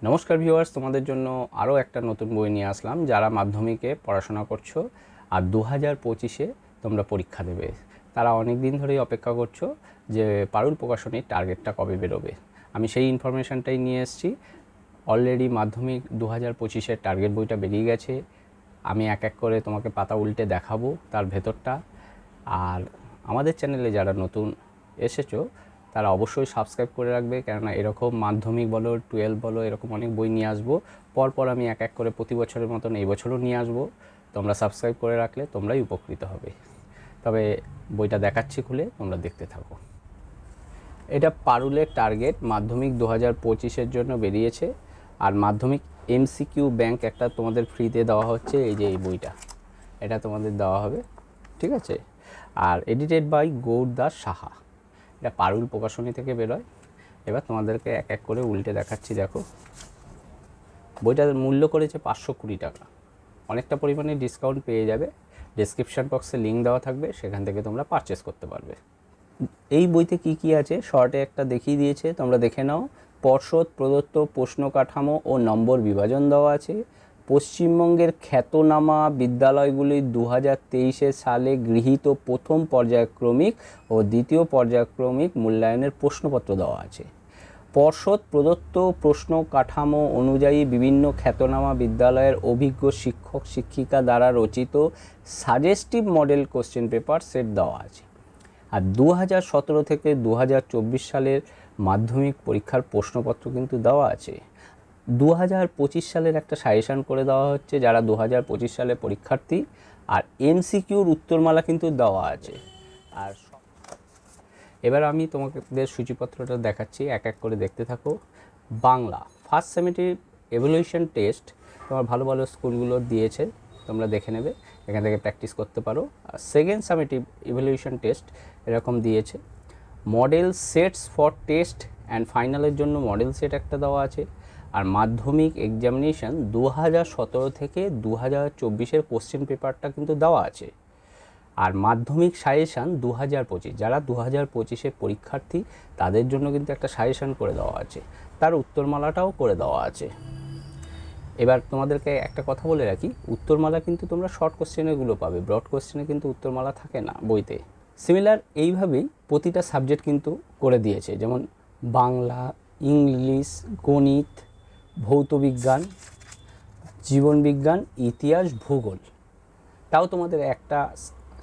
নমস্কার ভিউয়ার্স, তোমাদের জন্য আরও একটা নতুন বই নিয়ে আসলাম। যারা মাধ্যমিকে পড়াশোনা করছো আর 2025-এ তোমরা পরীক্ষা দেবে, তারা অনেক দিন ধরেই অপেক্ষা করছো যে পারুল প্রকাশনীর টার্গেটটা কবে বেরোবে। আমি সেই ইনফরমেশানটাই নিয়ে এসেছি। অলরেডি মাধ্যমিক 2025-এর টার্গেট বইটা বেরিয়ে গেছে। আমি এক এক করে তোমাকে পাতা উল্টে দেখাবো তার ভেতরটা। আর আমাদের চ্যানেলে যারা নতুন এসেছো তারা অবশ্যই সাবস্ক্রাইব করে রাখবে, কেননা এরকম মাধ্যমিক বলো 12 বলো এরকম অনেক বই নিয়ে আসবো। পরপর আমি এক এক করে প্রতি বছরের মতন এই বছরও নিয়ে আসবো। তোমরা সাবস্ক্রাইব করে রাখলে তোমরাই উপকৃত হবে। তবে বইটা দেখাচ্ছি, খুলে তোমরা দেখতে থাকো। এটা পারুলের টার্গেট মাধ্যমিক 2025-এর জন্য বেরিয়েছে। আর মাধ্যমিক এমসিকিউ ব্যাংক একটা তোমাদের ফ্রিতে দেওয়া হচ্ছে, এই যে এই বইটা, এটা তোমাদের দেওয়া হবে, ঠিক আছে। আর এডিটেড বাই গৌরদাস সাহা, এটা পারুল প্রকাশনী থেকে বেরোয়। এবার তোমাদেরকে এক এক করে উল্টে দেখাচ্ছি। দেখো, বইটার মূল্য করেছে 520 টাকা। অনেকটা পরিমাণে ডিসকাউন্ট পেয়ে যাবে। ডেসক্রিপশান বক্সে লিঙ্ক দেওয়া থাকবে, সেখান থেকে তোমরা পারচেস করতে পারবে। এই বইতে কি কি আছে শর্টে একটা দেখিয়ে দিয়েছে, তোমরা দেখে নাও। পর্ষদ প্রদত্ত প্রশ্ন কাঠামো ও নম্বর বিভাজন দেওয়া আছে। পশ্চিমবঙ্গের খ্যাতনামা বিদ্যালয়গুলি 2023 সালে গৃহীত প্রথম পর্যায়ক্রমিক ও দ্বিতীয় পর্যায়ক্রমিক মূল্যায়নের প্রশ্নপত্র দেওয়া আছে। পর্ষদ প্রদত্ত প্রশ্ন কাঠামো অনুযায়ী বিভিন্ন খ্যাতনামা বিদ্যালয়ের অভিজ্ঞ শিক্ষক শিক্ষিকা দ্বারা রচিত suggestive model question paper set দেওয়া আছে। আর 2017 থেকে 2024 সালের মাধ্যমিক পরীক্ষার প্রশ্নপত্র কিন্তু দেওয়া আছে। 2025 সালের একটা সাজেশান করে দেওয়া হচ্ছে যারা 2025 সালে পরীক্ষার্থী। আর এমসিকিউর উত্তরমালা কিন্তু দেওয়া আছে। আর এবার আমি তোমাদের সূচিপত্রটা দেখাচ্ছি, এক এক করে দেখতে থাকো। Bangla first semester evaluation test তোমার ভালো ভালো স্কুলগুলো দিয়েছে, তোমরা দেখে নেবে, এখান থেকে প্র্যাকটিস করতে পারো। আর সেকেন্ড সামেটিভ ইভ্যালুয়েশন টেস্ট এরকম দিয়েছে। Model sets for test and ফাইনালের জন্য মডেল সেট একটা দেওয়া আছে। আর মাধ্যমিক এক্সামিনেশান 2017 থেকে 2024-এর কোশ্চেন পেপারটা কিন্তু দেওয়া আছে। আর মাধ্যমিক সাজেশান 2025, যারা 2025-এর পরীক্ষার্থী তাদের জন্য কিন্তু একটা সাজেশান করে দেওয়া আছে, তার উত্তরমালাটাও করে দেওয়া আছে। এবার তোমাদেরকে একটা কথা বলে রাখি, উত্তরমালা কিন্তু তোমরা শর্ট কোশ্চেনেরগুলো পাবে, ব্রড কোশ্চেনে কিন্তু উত্তরমালা থাকে না বইতে। সিমিলার এইভাবেই প্রতিটা সাবজেক্ট কিন্তু করে দিয়েছে, যেমন বাংলা, ইংলিশ, গণিত, ভৌতবিজ্ঞান, জীবনবিজ্ঞান, ইতিহাস, ভূগোল। তাও তোমাদের একটা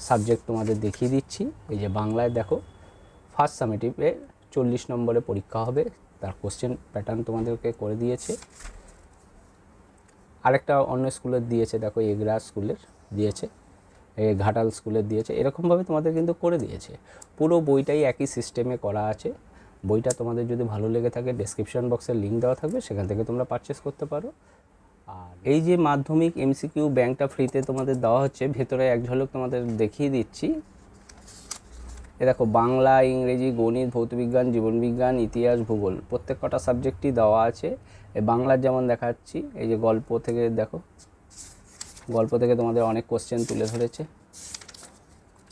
সাবজেক্ট তোমাদের দেখিয়ে দিচ্ছি। এই যে বাংলায় দেখো, ফার্স্ট সামেটিভে 40 নম্বরে পরীক্ষা হবে, তার কোশ্চেন প্যাটার্ন তোমাদেরকে করে দিয়েছে। আরেকটা অন্য স্কুলের দিয়েছে, দেখো এগরা স্কুলের দিয়েছে, ঘাটাল স্কুলের দিয়েছে, এরকমভাবে তোমাদের কিন্তু করে দিয়েছে। পুরো বইটাই একই সিস্টেমে করা আছে। বইটা তোমাদের যদি ভালো লেগে থাকে ডেসক্রিপশন বক্সের লিঙ্ক দেওয়া থাকবে, সেখান থেকে তোমরা পারচেস করতে পারো। আর এই যে মাধ্যমিক এমসিকিউ ব্যাংকটা ফ্রিতে তোমাদের দেওয়া হচ্ছে, ভেতরে এক ঝলক তোমাদের দেখিয়ে দিচ্ছি। এ দেখো, বাংলা, ইংরেজি, গণিত, ভৌতবিজ্ঞান, জীবনবিজ্ঞান, ইতিহাস, ভূগোল, প্রত্যেক কটা সাবজেক্টই দেওয়া আছে। এই বাংলার যেমন দেখাচ্ছি, এই যে গল্প থেকে দেখো, গল্প থেকে তোমাদের অনেক কোশ্চেন তুলে ধরেছে।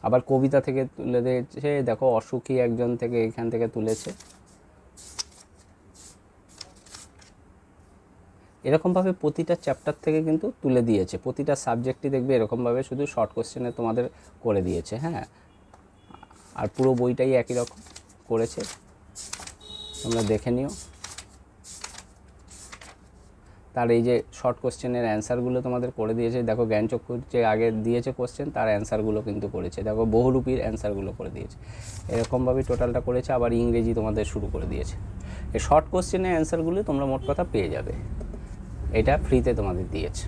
আবার কবিতা থেকে তুলে দিয়েছে, দেখো অসুখী একজন থেকে এখান থেকে তুলেছে। এরকমভাবে প্রতিটা চ্যাপ্টার থেকে কিন্তু তুলে দিয়েছে। প্রতিটা সাবজেক্টই দেখবে এরকমভাবে শুধু শর্ট কোশ্চেনে তোমাদের করে দিয়েছে। হ্যাঁ, আর পুরো বইটাই একই রকম করেছে, তোমরা দেখে নিও। তার এই যে শর্ট কোশ্চেনের অ্যান্সারগুলো তোমাদের করে দিয়েছে। দেখো জ্ঞানচক্ষুর যে আগে দিয়েছে কোশ্চেন, তার অ্যান্সারগুলো কিন্তু করেছে। দেখো বহুরূপীর অ্যান্সারগুলো করে দিয়েছে। এরকমভাবেই টোটালটা করেছে। আবার ইংরেজি তোমাদের শুরু করে দিয়েছে। এই শর্ট কোশ্চেনের অ্যান্সারগুলো তোমরা মোট কথা পেয়ে যাবে, এটা ফ্রিতে তোমাদের দিয়েছে।